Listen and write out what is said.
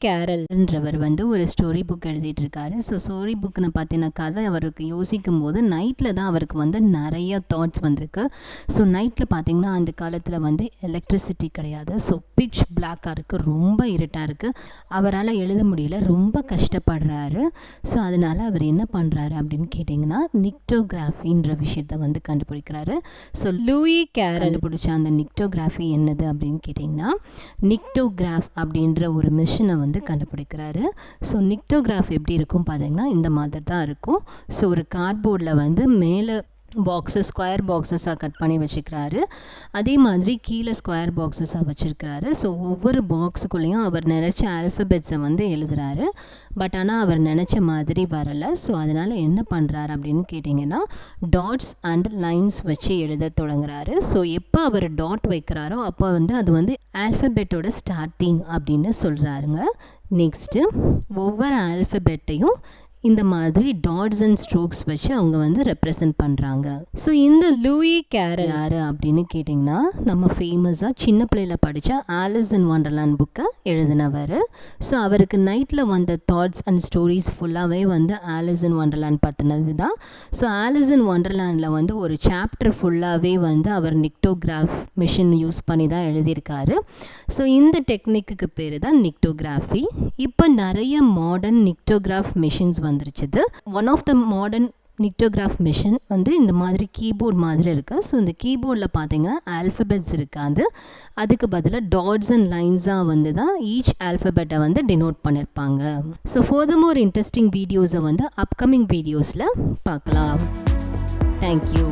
கேரல்ன்றவர் வந்து ஒரு story book எழுதிட்டு இருக்காரு. ஸோ ஸ்டோரி புக்னு பார்த்தீங்கன்னா கதை அவருக்கு யோசிக்கும் போது நைட்டில் தான் அவருக்கு வந்து நிறைய தாட்ஸ் வந்திருக்கு. ஸோ நைட்டில் பார்த்தீங்கன்னா அந்த காலத்தில் வந்து எலக்ட்ரிசிட்டி கிடையாது. ஸோ பிட்ச் பிளாக்காக இருக்குது, ரொம்ப இருட்டாக இருக்குது. அவரால் எழுத முடியல, ரொம்ப கஷ்டப்படுறாரு. ஸோ அதனால் அவர் என்ன பண்ணுறாரு அப்படின்னு கேட்டிங்கன்னா நிக்டோகிராஃபின்ற விஷயத்தை வந்து கண்டுபிடிக்கிறாரு. ஸோ லூயி கேரல் பிடிச்ச அந்த நிக்டோகிராஃபி என்னது அப்படின்னு கேட்டிங்கன்னா நிக்டோகிராஃப் அப்படின்ற ஒரு மிஷினை வந்து கண்டுபிடிக்கிறாரு. ஸோ நிக்டோகிராஃப் எப்படி இருக்கும் பார்த்தீங்கன்னா இந்த மாதிரி தான் இருக்கும். ஸோ ஒரு கார்ட்போர்டில் வந்து மேலே பாக்ஸஸ் ஸ்கொயர் பாக்ஸஸாக கட் பண்ணி வச்சுக்கிறாரு. அதே மாதிரி கீழே ஸ்கொயர் பாக்ஸஸாக வச்சுருக்கிறாரு. ஸோ ஒவ்வொரு பாக்ஸுக்குள்ளேயும் அவர் நினச்ச ஆல்ஃபபெட்ஸை வந்து எழுதுகிறாரு. பட் ஆனால் அவர் நினச்ச மாதிரி வரலை. ஸோ அதனால் என்ன பண்ணுறாரு அப்படின்னு கேட்டிங்கன்னா டாட்ஸ் அண்ட் லைன்ஸ் வச்சு எழுத தொடங்குறாரு. ஸோ எப்போ அவர் டாட் வைக்கிறாரோ அப்போ வந்து அது வந்து ஆல்ஃபபெட்டோட ஸ்டார்டிங் அப்படின்னு சொல்கிறாருங்க. நெக்ஸ்ட்டு ஒவ்வொரு ஆல்ஃபபெட்டையும் இந்த மாதிரி டாட்ஸ் அண்ட் ஸ்ட்ரோக்ஸ் வச்சு அவங்க வந்து ரெப்ரசன்ட் பண்ணுறாங்க. ஸோ இந்த லூயி கேரல் யார் அப்படின்னு கேட்டிங்கன்னா நம்ம ஃபேமஸாக சின்ன பிள்ளையில் படித்த ஆலிஸ் இன் வண்டர்லேண்ட் புக்கை எழுதினவர். ஸோ அவருக்கு நைட்டில் வந்த தாட்ஸ் அண்ட் ஸ்டோரிஸ் ஃபுல்லாகவே வந்து ஆலிஸ் இன் வண்டர்லேண்ட் பற்றினது தான். ஸோ ஆலிஸ் இன் வண்டர்லேண்டில் வந்து ஒரு சாப்டர் ஃபுல்லாகவே வந்து அவர் நிக்டோகிராஃப் மிஷின் யூஸ் பண்ணி தான் எழுதியிருக்காரு. ஸோ இந்த டெக்னிக்கு பேர் தான் நிக்டோகிராஃபி. இப்போ நிறைய மாடர்ன் நிக்டோகிராஃப் மிஷின்ஸ் வந்துருச்சுது. ஒன் ஆஃப் த மாடர்ன் நிக்டோகிராஃப் மிஷின் வந்து இந்த மாதிரி கீபோர்ட் மாதிரி இருக்குது. ஸோ இந்த கீபோர்டில் பார்த்தீங்கன்னா ஆல்ஃபபெட்ஸ் இருக்காது, அதுக்கு பதிலாக டாட்ஸ் அண்ட் லைன்ஸாக வந்து தான் ஈச் ஆல்ஃபபெட்டை வந்து டினோட் பண்ணியிருப்பாங்க. ஸோ ஃபர்தர்மோர் இன்ட்ரெஸ்டிங் வீடியோஸை வந்து அப்கமிங் வீடியோஸில் பார்க்கலாம். தேங்க்யூ.